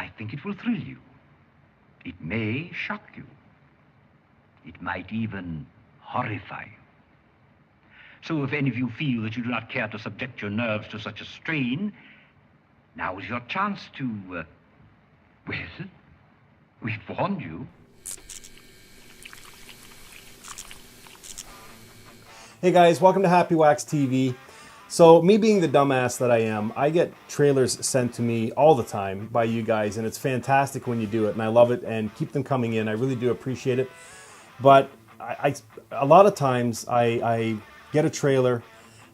I think it will thrill you. It may shock you. It might even horrify you. So if any of you feel that you do not care to subject your nerves to such a strain, now is your chance to, well, we've warned you. Hey guys, welcome to Happy Wax TV. So me being the dumbass that I am, I get trailers sent to me all the time by you guys, and it's fantastic when you do it, and I love it, and keep them coming in. I really do appreciate it. But a lot of times I get a trailer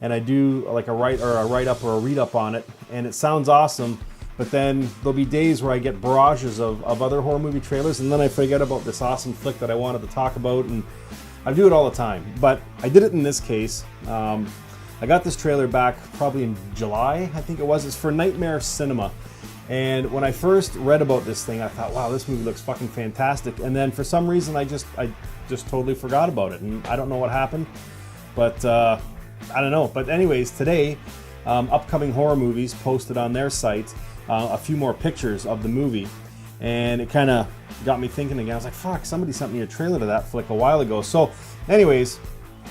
and I do like a write-up or a read-up on it, and it sounds awesome, but then there'll be days where I get barrages of other horror movie trailers, and then I forget about this awesome flick that I wanted to talk about, and I do it all the time. But I did it in this case. I got this trailer back probably in July, I think it was. It's for Nightmare Cinema. And when I first read about this thing, I thought, wow, this movie looks fucking fantastic. And then for some reason, I just totally forgot about it. And I don't know what happened, but I don't know. But anyways, today, Upcoming Horror Movies posted on their site a few more pictures of the movie. And it kind of got me thinking again. I was like, fuck, somebody sent me a trailer to that flick a while ago. So anyways,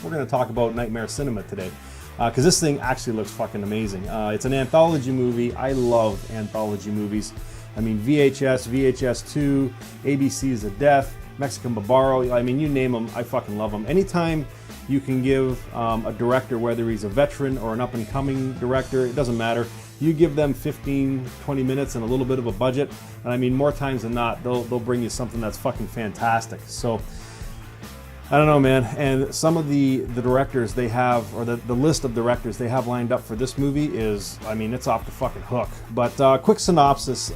we're going to talk about Nightmare Cinema today. Because this thing actually looks fucking amazing. It's an anthology movie. I love anthology movies. I mean, VHS, VHS2, ABC's of Death, Mexican Barbaro. I mean, you name them, I fucking love them. Anytime you can give a director, whether he's a veteran or an up-and-coming director, it doesn't matter. You give them 15, 20 minutes and a little bit of a budget, and I mean, more times than not, they'll bring you something that's fucking fantastic. So, I don't know, man. And some of the directors they have, or the list of directors they have lined up for this movie is, I mean, it's off the fucking hook. But quick synopsis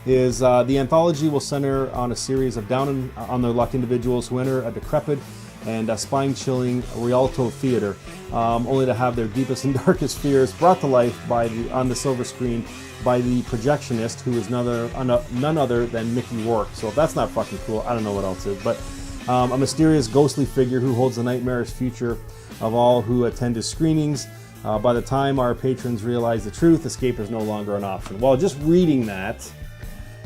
is the anthology will center on a series of down on their luck individuals who enter a decrepit and spine-chilling Rialto theater, only to have their deepest and darkest fears brought to life on the silver screen by the projectionist, who is none other than Mickey Rourke. So if that's not fucking cool, I don't know what else is. But a mysterious ghostly figure who holds the nightmarish future of all who attend his screenings. By the time our patrons realize the truth, escape is no longer an option. Well, just reading that,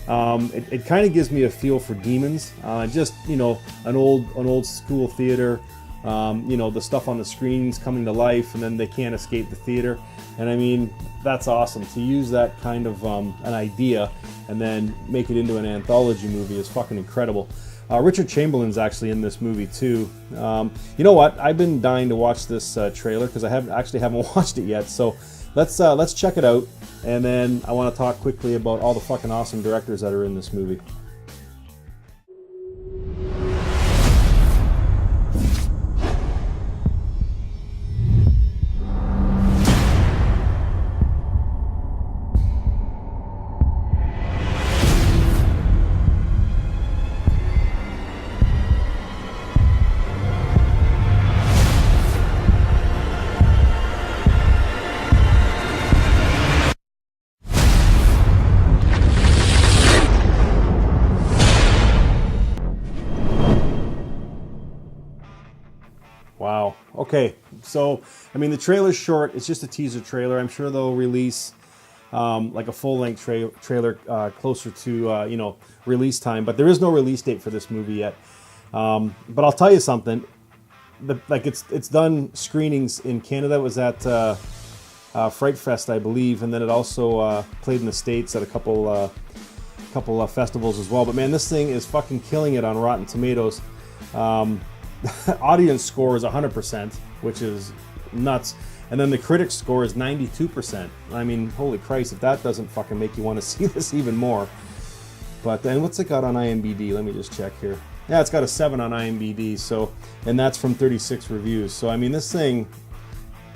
it kind of gives me a feel for Demons. Just, you know, an old school theater. You know, the stuff on the screens coming to life, and then they can't escape the theater. And I mean, that's awesome. To use that kind of an idea and then make it into an anthology movie is fucking incredible. Richard Chamberlain's actually in this movie too. You know what? I've been dying to watch this trailer because I haven't watched it yet. So let's check it out, and then I want to talk quickly about all the fucking awesome directors that are in this movie. Wow. Okay. So, I mean, the trailer's short. It's just a teaser trailer. I'm sure they'll release like a full-length trailer closer to you know, release time. But there is no release date for this movie yet. But I'll tell you something. It's done screenings in Canada. It was at Fright Fest, I believe, and then it also played in the States at a couple festivals as well. But man, this thing is fucking killing it on Rotten Tomatoes. Audience score is 100%, which is nuts, and then the critics score is 92%. I mean, holy Christ, if that doesn't fucking make you want to see this even more. But then what's it got on IMDb? Let me just check here. Yeah, it's got a 7 on IMDb, so, and that's from 36 reviews. So I mean, this thing,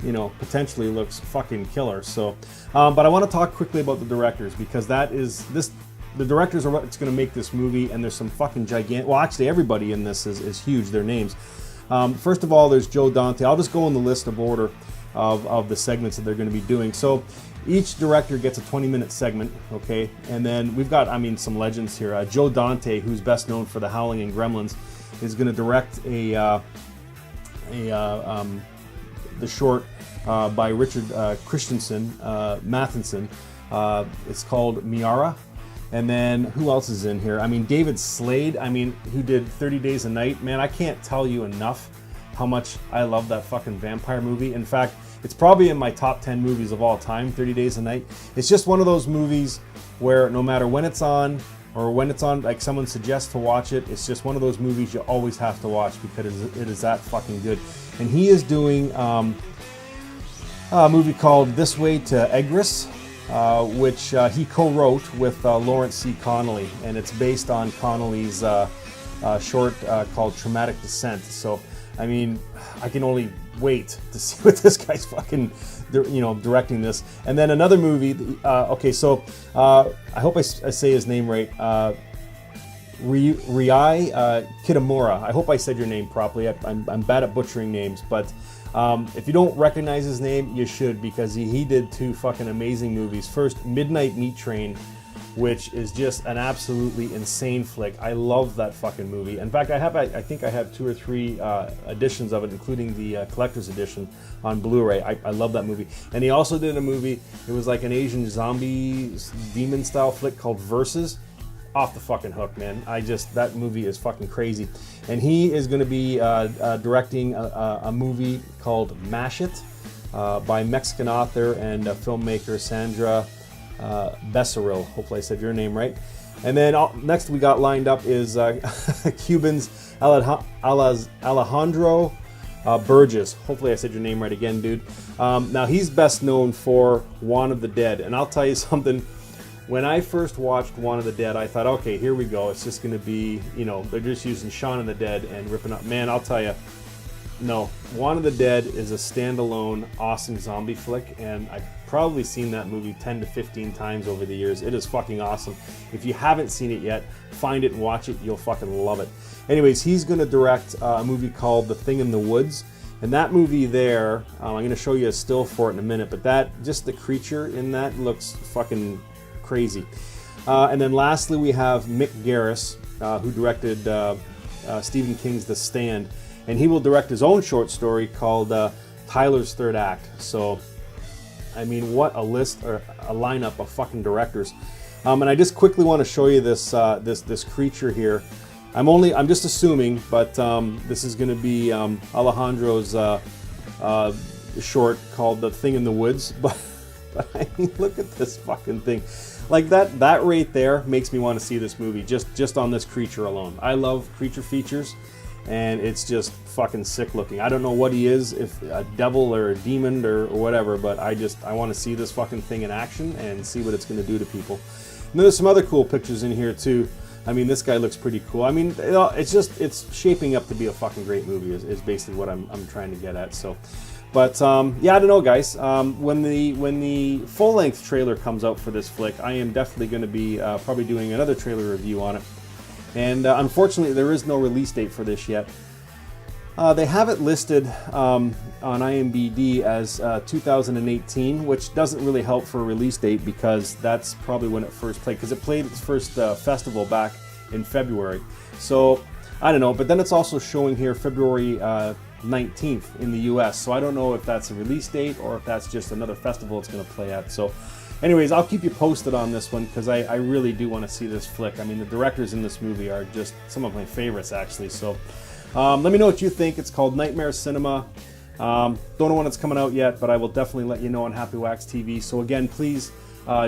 you know, potentially looks fucking killer. So, but I want to talk quickly about the directors, because the directors are what's going to make this movie, and there's some fucking gigantic. Well, actually, everybody in this is huge. Their names. First of all, there's Joe Dante. I'll just go in the list of order of the segments that they're going to be doing. So each director gets a 20-minute segment, okay? And then we've got, I mean, some legends here. Joe Dante, who's best known for The Howling and Gremlins, is going to direct the short by Richard Christensen Matheson. It's called Miara. And then who else is in here? I mean, David Slade, I mean, who did 30 Days a Night. Man, I can't tell you enough how much I love that fucking vampire movie. In fact, it's probably in my top 10 movies of all time, 30 Days a Night. It's just one of those movies where no matter when it's on, or when it's on, like someone suggests to watch it, it's just one of those movies you always have to watch because it is that fucking good. And he is doing a movie called This Way to Egris, which he co-wrote with Lawrence C. Connolly, and it's based on Connolly's short called Traumatic Descent. So, I mean, I can only wait to see what this guy's fucking, directing this. And then another movie. Okay, so I hope I say his name right. Riai Kitamura. I hope I said your name properly. I'm bad at butchering names, but if you don't recognize his name, you should, because he did two fucking amazing movies. First, Midnight Meat Train, which is just an absolutely insane flick. I love that fucking movie. In fact, I think I have 2 or 3 editions of it, including the collector's edition on Blu-ray. I love that movie. And he also did a movie, it was like an Asian zombie demon style flick called Versus. Off the fucking hook, man. That movie is fucking crazy. And he is going to be directing a movie called Mash It by Mexican author and filmmaker Sandra Becerril. Hopefully I said your name right. And then next we got lined up is Cuban's Alejandro Burgess. Hopefully I said your name right again, dude. Now he's best known for Juan of the Dead. And I'll tell you something. When I first watched Juan of the Dead, I thought, okay, here we go. It's just going to be, they're just using Shaun of the Dead and ripping up. Man, I'll tell you, no. Juan of the Dead is a standalone, awesome zombie flick, and I've probably seen that movie 10 to 15 times over the years. It is fucking awesome. If you haven't seen it yet, find it and watch it. You'll fucking love it. Anyways, he's going to direct a movie called The Thing in the Woods. And that movie there, I'm going to show you a still for it in a minute, but just the creature in that looks fucking crazy. And then lastly we have Mick Garris, who directed Stephen King's The Stand, and he will direct his own short story called Tyler's Third Act. So I mean, what a list, or a lineup of fucking directors. And I just quickly want to show you this this creature here. I'm just assuming, but this is going to be Alejandro's short called The Thing in the Woods. But I mean, look at this fucking thing. Like that right there makes me want to see this movie just on this creature alone. I love creature features, and it's just fucking sick looking. I don't know what he is, if a devil or a demon or whatever, but I want to see this fucking thing in action and see what it's going to do to people. And then there's some other cool pictures in here too. I mean, this guy looks pretty cool. I mean, it's shaping up to be a fucking great movie is basically what I'm trying to get at. So. But yeah, I don't know, guys. When the full-length trailer comes out for this flick, I am definitely going to be probably doing another trailer review on it. And unfortunately, there is no release date for this yet. They have it listed on IMDb as 2018, which doesn't really help for a release date because that's probably when it first played, because it played its first festival back in February. So I don't know, but then it's also showing here February 19th in the US, so I don't know if that's a release date or if that's just another festival it's going to play at. So anyways, I'll keep you posted on this one because I really do want to see this flick. I mean, the directors in this movie are just some of my favorites, actually. So let me know what you think. It's called Nightmare Cinema. Don't know when it's coming out yet, but I will definitely let you know on Happy Wax TV. So again, please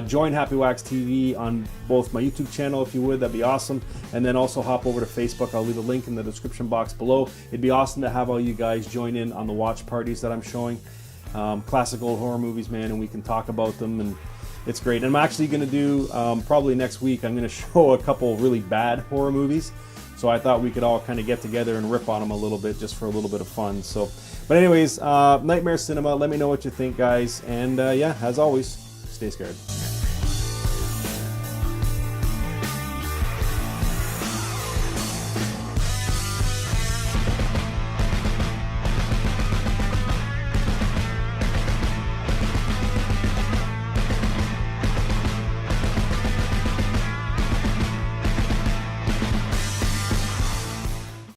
join Happy Wax TV on both my YouTube channel if you would. That'd be awesome. And then also hop over to Facebook. I'll leave a link in the description box below. It'd be awesome to have all you guys join in on the watch parties that I'm showing. Classic old horror movies, man, and we can talk about them, and it's great. And I'm actually going to do, probably next week, I'm going to show a couple really bad horror movies. So I thought we could all kind of get together and rip on them a little bit just for a little bit of fun. So, but anyways, Nightmare Cinema, let me know what you think, guys. And yeah, as always, stay scared.